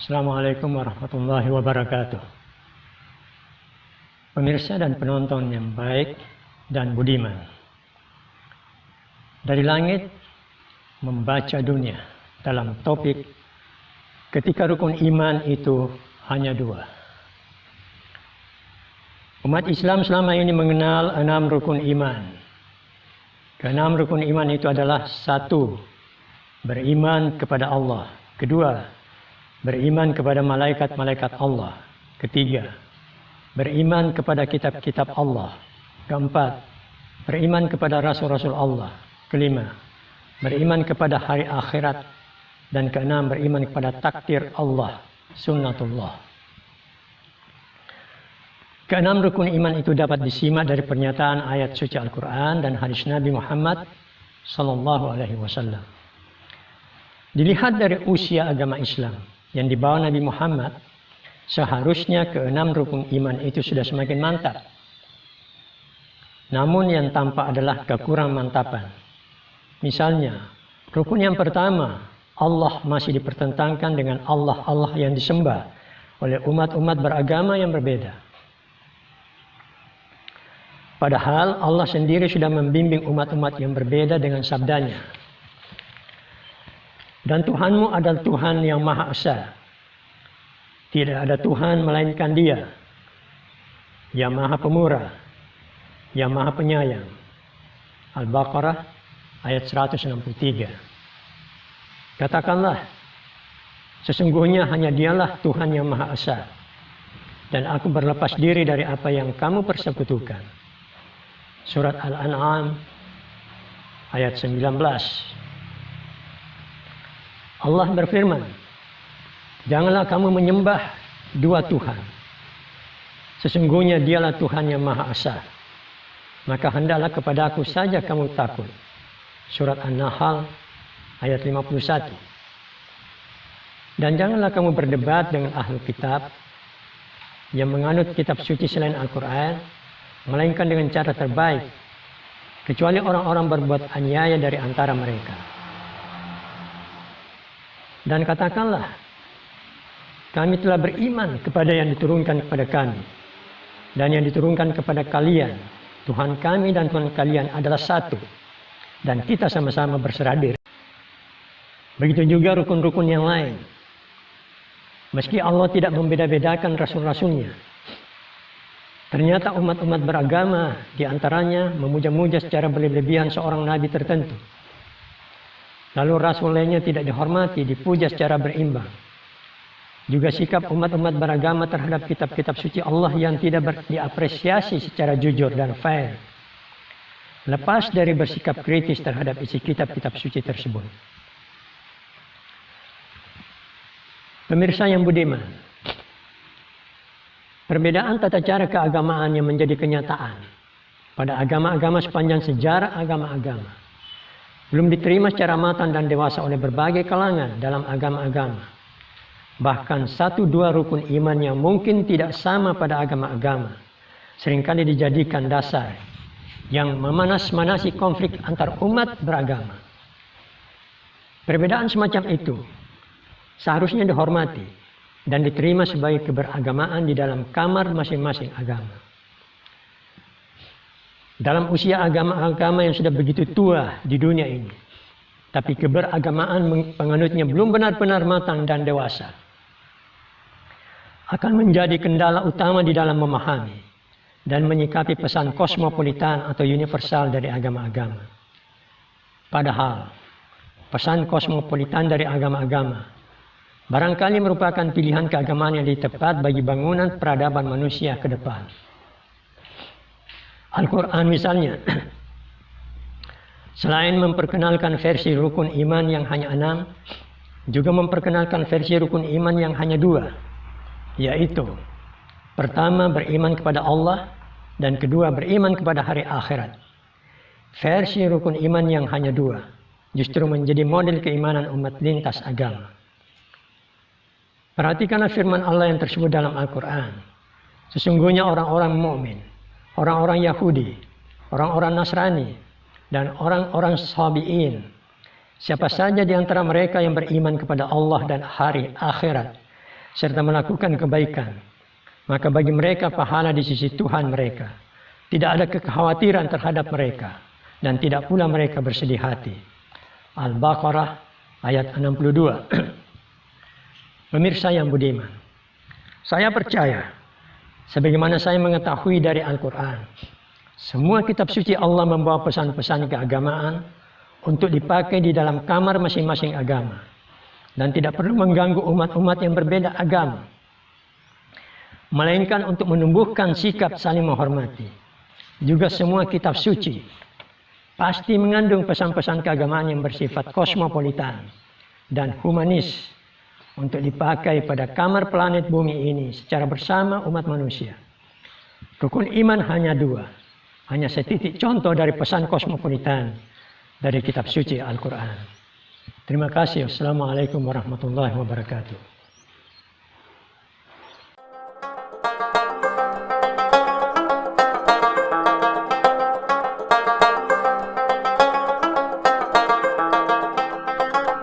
Assalamualaikum warahmatullahi wabarakatuh. Pemirsa dan penonton yang baik dan budiman, dari langit membaca dunia dalam topik ketika rukun iman itu hanya dua. Umat Islam selama ini mengenal 6 rukun iman. Keenam rukun iman itu adalah: 1. Beriman kepada Allah. 2. Beriman kepada malaikat-malaikat Allah. 3. Beriman kepada kitab-kitab Allah. 4. Beriman kepada rasul-rasul Allah. 5. Beriman kepada hari akhirat. Dan 6. Beriman kepada takdir Allah, sunnatullah. Keenam rukun iman itu dapat disimak dari pernyataan ayat suci Al-Quran dan hadis Nabi Muhammad SAW. Dilihat dari usia agama Islam yang dibawa Nabi Muhammad, seharusnya keenam rukun iman itu sudah semakin mantap. Namun yang tampak adalah kekurang mantapan. Misalnya, rukun yang pertama, Allah masih dipertentangkan dengan Allah yang disembah oleh umat-umat beragama yang berbeda. Padahal Allah sendiri sudah membimbing umat-umat yang berbeda dengan sabdanya. Dan Tuhanmu adalah Tuhan yang Maha Esa. Tidak ada Tuhan melainkan Dia, yang Maha Pemurah, yang Maha Penyayang. Al-Baqarah ayat 163. Katakanlah, sesungguhnya hanya Dialah Tuhan yang Maha Esa, dan aku berlepas diri dari apa yang kamu persekutukan. Surat Al-An'am ayat 19. Allah berfirman, janganlah kamu menyembah dua Tuhan. Sesungguhnya Dialah Tuhan yang Maha Esa. Maka hendaklah kepadaku saja kamu takut. Surat An-Nahl ayat 51. Dan janganlah kamu berdebat dengan ahli kitab yang menganut kitab suci selain Al-Quran, melainkan dengan cara terbaik, kecuali orang-orang berbuat aniaya dari antara mereka. Dan katakanlah, kami telah beriman kepada yang diturunkan kepada kami, dan yang diturunkan kepada kalian. Tuhan kami dan Tuhan kalian adalah satu, dan kita sama-sama berserah diri. Begitu juga rukun-rukun yang lain. Meski Allah tidak membeda-bedakan rasul-rasulnya, ternyata umat-umat beragama diantaranya memuja-muja secara berlebihan seorang nabi tertentu. Lalu rasul lainnya tidak dihormati, dipuja secara berimbang. Juga sikap umat-umat beragama terhadap kitab-kitab suci Allah yang tidak diapresiasi secara jujur dan fair, lepas dari bersikap kritis terhadap isi kitab-kitab suci tersebut. Pemirsa yang budiman, perbedaan tata cara keagamaan yang menjadi kenyataan pada agama-agama sepanjang sejarah agama-agama belum diterima secara matang dan dewasa oleh berbagai kalangan dalam agama-agama. Bahkan 1-2 rukun iman yang mungkin tidak sama pada agama-agama seringkali dijadikan dasar yang memanas-manasi konflik antar umat beragama. Perbedaan semacam itu seharusnya dihormati dan diterima sebagai keberagamaan di dalam kamar masing-masing agama. Dalam usia agama-agama yang sudah begitu tua di dunia ini, tapi keberagamaan penganutnya belum benar-benar matang dan dewasa, akan menjadi kendala utama di dalam memahami dan menyikapi pesan kosmopolitan atau universal dari agama-agama. Padahal, pesan kosmopolitan dari agama-agama barangkali merupakan pilihan keagamaan yang tepat bagi bangunan peradaban manusia ke depan. Al-Quran misalnya, selain memperkenalkan versi rukun iman yang hanya 6, juga memperkenalkan versi rukun iman yang hanya 2, yaitu pertama beriman kepada Allah dan kedua beriman kepada hari akhirat. Versi rukun iman yang hanya 2 justru menjadi model keimanan umat lintas agama. Perhatikanlah firman Allah yang tersebut dalam Al-Quran. Sesungguhnya orang-orang mukmin, orang-orang Yahudi, orang-orang Nasrani, dan orang-orang Sabi'in, siapa saja di antara mereka yang beriman kepada Allah dan hari akhirat, serta melakukan kebaikan, maka bagi mereka pahala di sisi Tuhan mereka. Tidak ada kekhawatiran terhadap mereka, dan tidak pula mereka bersedih hati. Al-Baqarah ayat 62. Pemirsa yang budiman, saya percaya, sebagaimana saya mengetahui dari Al-Quran, semua kitab suci Allah membawa pesan-pesan keagamaan untuk dipakai di dalam kamar masing-masing agama, dan tidak perlu mengganggu umat-umat yang berbeda agama, melainkan untuk menumbuhkan sikap saling menghormati. Juga semua kitab suci pasti mengandung pesan-pesan keagamaan yang bersifat kosmopolitan dan humanis untuk dipakai pada kamar planet bumi ini secara bersama umat manusia. Rukun iman hanya dua, hanya setitik contoh dari pesan kosmopolitan dari kitab suci Al-Quran. Terima kasih. Wassalamualaikum warahmatullahi wabarakatuh.